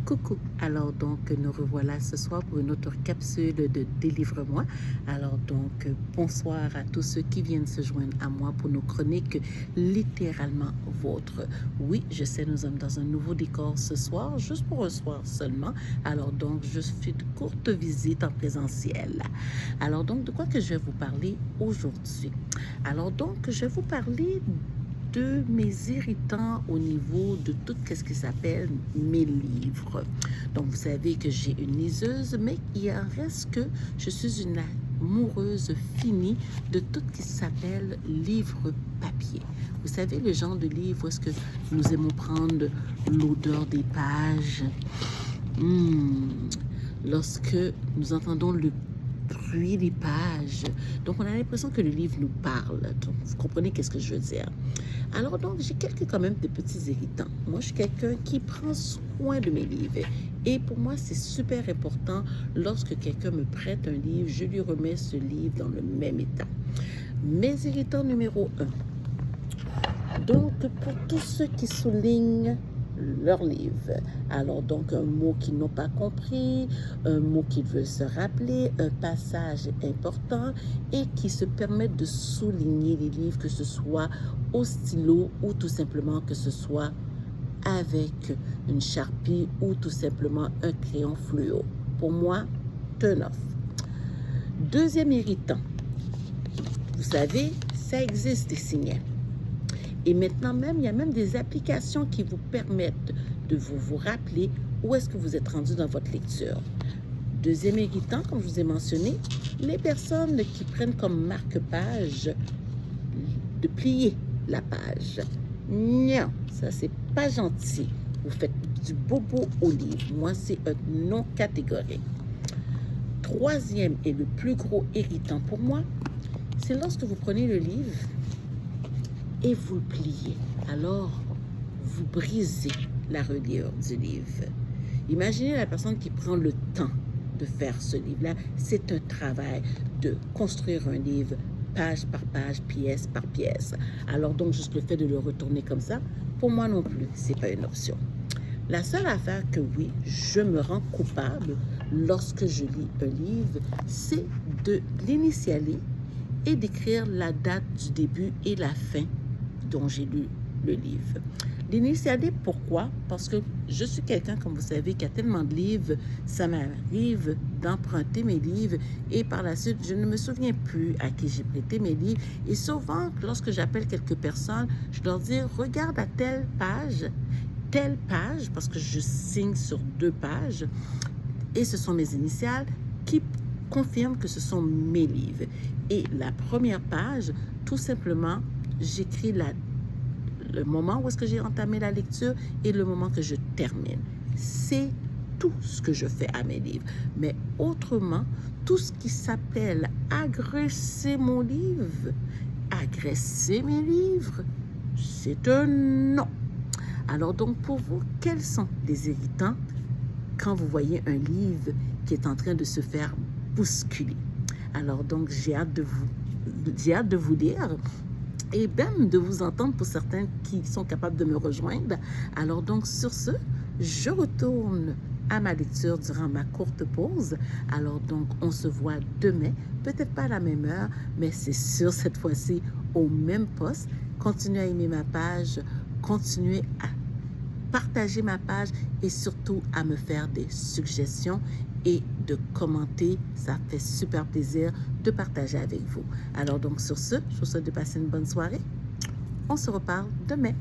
Coucou, alors donc nous revoilà ce soir pour une autre capsule de Délivre-moi. Alors donc bonsoir à tous ceux qui viennent se joindre à moi pour nos chroniques littéralement vôtres. Oui, je sais, nous sommes dans un nouveau décor ce soir, juste pour un soir seulement. Alors donc je fais de courtes visites en présentiel. Alors donc de quoi que je vais vous parler aujourd'hui? Alors donc je vais vous parler de mes irritants au niveau de tout ce qui s'appelle mes livres. Donc, vous savez que j'ai une liseuse, mais il en reste que je suis une amoureuse finie de tout ce qui s'appelle livre papier. Vous savez, le genre de livre où est-ce que nous aimons prendre l'odeur des pages. Lorsque nous entendons le bruit des pages. Donc, on a l'impression que le livre nous parle. Donc, vous comprenez qu'est-ce que je veux dire? Alors, donc, j'ai quand même de petits irritants. Moi, je suis quelqu'un qui prend soin de mes livres. Et pour moi, c'est super important. Lorsque quelqu'un me prête un livre, je lui remets ce livre dans le même état. Mes irritants numéro 1. Donc, pour tous ceux qui soulignent leur livre. Alors donc un mot qu'ils n'ont pas compris, un mot qu'ils veulent se rappeler, un passage important et qui se permettent de souligner les livres, que ce soit au stylo ou tout simplement que ce soit avec une charpie ou tout simplement un crayon fluo. Pour moi, turn off. Deuxième irritant. Vous savez, ça existe des signets. Et maintenant même, il y a même des applications qui vous permettent de vous rappeler où est-ce que vous êtes rendu dans votre lecture. Deuxième irritant, comme je vous ai mentionné, les personnes qui prennent comme marque-page de plier la page. Non, ça c'est pas gentil. Vous faites du bobo au livre. Moi, c'est un non catégorique. Troisième et le plus gros irritant pour moi, c'est lorsque vous prenez le livre et vous le pliez. Alors, vous brisez la reliure du livre. Imaginez la personne qui prend le temps de faire ce livre-là. C'est un travail de construire un livre page par page, pièce par pièce. Alors donc, juste le fait de le retourner comme ça, pour moi non plus, c'est pas une option. La seule affaire que oui, je me rends coupable lorsque je lis un livre, c'est de l'initialer et d'écrire la date du début et la fin dont j'ai lu le livre. L'initialer, pourquoi? Parce que je suis quelqu'un, comme vous savez, qui a tellement de livres, ça m'arrive d'emprunter mes livres et par la suite, je ne me souviens plus à qui j'ai prêté mes livres. Et souvent, lorsque j'appelle quelques personnes, je leur dis, regarde à telle page, parce que je signe sur 2 pages, et ce sont mes initiales qui confirment que ce sont mes livres. Et la première page, tout simplement, j'écris le moment où est-ce que j'ai entamé la lecture et le moment que je termine. C'est tout ce que je fais à mes livres. Mais autrement, tout ce qui s'appelle agresser mon livre, agresser mes livres, c'est un non. Alors donc, pour vous, quels sont les irritants quand vous voyez un livre qui est en train de se faire bousculer? Alors donc, j'ai hâte de vous lire et même de vous entendre pour certains qui sont capables de me rejoindre. Alors donc, sur ce, je retourne à ma lecture durant ma courte pause. Alors donc, on se voit demain, peut-être pas à la même heure, mais c'est sûr cette fois-ci au même poste. Continuez à aimer ma page, continuez à partager ma page et surtout à me faire des suggestions et de commenter. Ça fait super plaisir de partager avec vous. Alors donc sur ce, je vous souhaite de passer une bonne soirée. On se reparle demain.